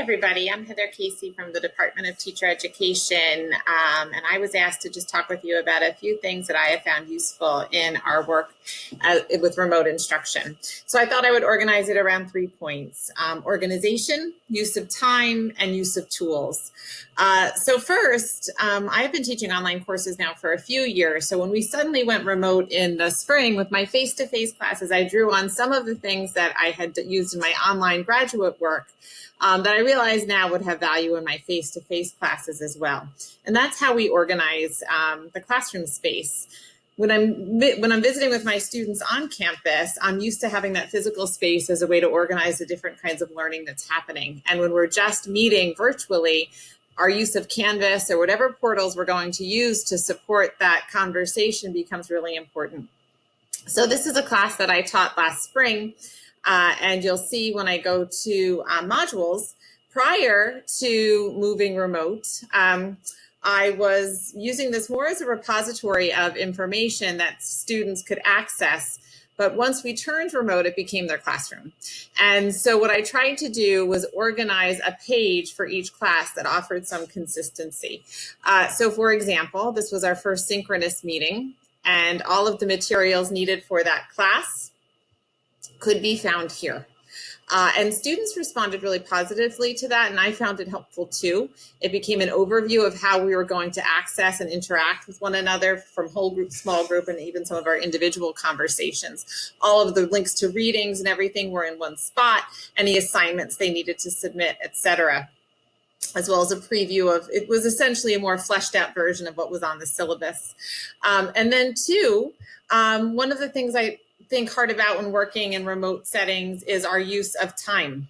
everybody. I'm Heather Casey from the Department of Teacher Education, and I was asked to just talk with you about a few things that I have found useful in our work with remote instruction. So I thought I would organize it around 3 points: organization, use of time, and use of tools. So first, I have been teaching online courses now for a few years. So when we suddenly went remote in the spring with my face-to-face classes, I drew on some of the things that I had used in my online graduate work that I realize now would have value in my face-to-face classes as well. And that's how we organize the classroom space. When I'm visiting with my students on campus, I'm used to having that physical space as a way to organize the different kinds of learning that's happening. And when we're just meeting virtually, our use of Canvas or whatever portals we're going to use to support that conversation becomes really important. So this is a class that I taught last spring. And you'll see when I go to modules, prior to moving remote, I was using this more as a repository of information that students could access. But once we turned remote, it became their classroom. And so what I tried to do was organize a page for each class that offered some consistency. So for example, this was our first synchronous meeting, and all of the materials needed for that class could be found here. And students responded really positively to that, and I found it helpful too. It became an overview of how we were going to access and interact with one another from whole group, small group, and even some of our individual conversations. All of the links to readings and everything were in one spot, any assignments they needed to submit, etc., as well as a preview of, it was essentially a more fleshed out version of what was on the syllabus. And then two, one of the things I think hard about when working in remote settings is our use of time.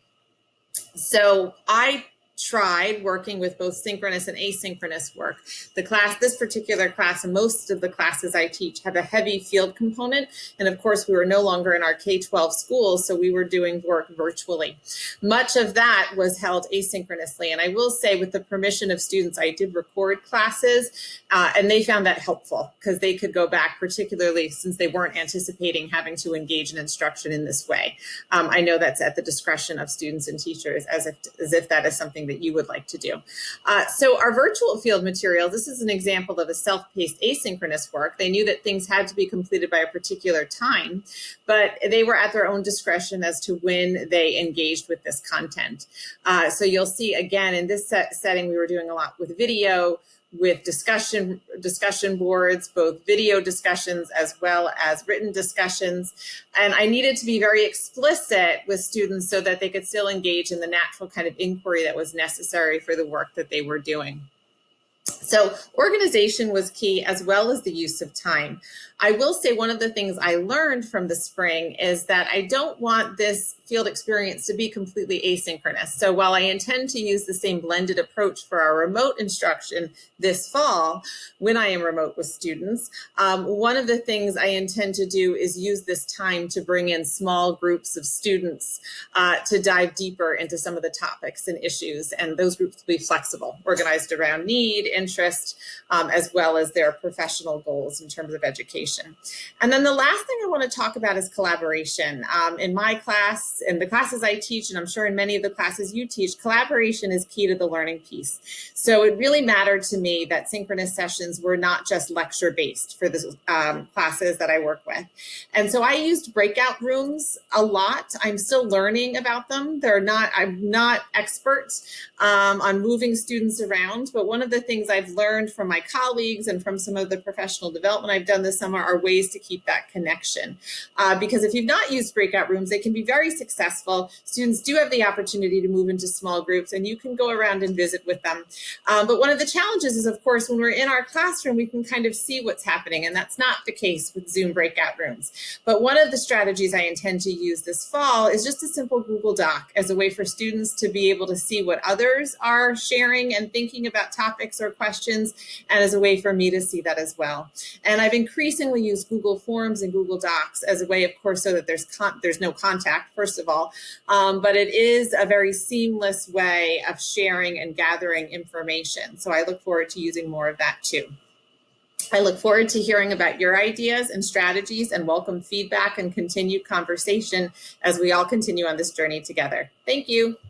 So I tried working with both synchronous and asynchronous work. This particular class, and most of the classes I teach, have a heavy field component. And of course, we were no longer in our K-12 schools, so we were doing work virtually. Much of that was held asynchronously. And I will say, with the permission of students, I did record classes, and they found that helpful because they could go back, particularly since they weren't anticipating having to engage in instruction in this way. I know that's at the discretion of students and teachers, as if that is something that you would like to do. So our virtual field material, this is an example of a self-paced asynchronous work. They knew that things had to be completed by a particular time, but they were at their own discretion as to when they engaged with this content. So you'll see, again, in this setting, we were doing a lot with video, with discussion boards, both video discussions as well as written discussions. And I needed to be very explicit with students so that they could still engage in the natural kind of inquiry that was necessary for the work that they were doing. So organization was key, as well as the use of time. I will say one of the things I learned from the spring is that I don't want this field experience to be completely asynchronous. So while I intend to use the same blended approach for our remote instruction this fall, when I am remote with students, one of the things I intend to do is use this time to bring in small groups of students to dive deeper into some of the topics and issues. And those groups will be flexible, organized around need, interest, as well as their professional goals in terms of education. And then the last thing I want to talk about is collaboration. In my class, in the classes I teach, and I'm sure in many of the classes you teach, collaboration is key to the learning piece. So it really mattered to me that synchronous sessions were not just lecture-based for the classes that I work with. And so I used breakout rooms a lot. I'm still learning about them. I'm not expert on moving students around, but one of the things I've learned from my colleagues and from some of the professional development I've done this summer are ways to keep that connection. Because if you've not used breakout rooms, they can be very successful. Students do have the opportunity to move into small groups, and you can go around and visit with them. But one of the challenges is, of course, when we're in our classroom, we can kind of see what's happening, and that's not the case with Zoom breakout rooms. But one of the strategies I intend to use this fall is just a simple Google Doc as a way for students to be able to see what others are sharing and thinking about topics or questions, and as a way for me to see that as well. And I've increasingly used Google Forms and Google Docs as a way, of course, so that there's no contact, first of all, but it is a very seamless way of sharing and gathering information. So I look forward to using more of that too. I look forward to hearing about your ideas and strategies, and welcome feedback and continued conversation as we all continue on this journey together. Thank you.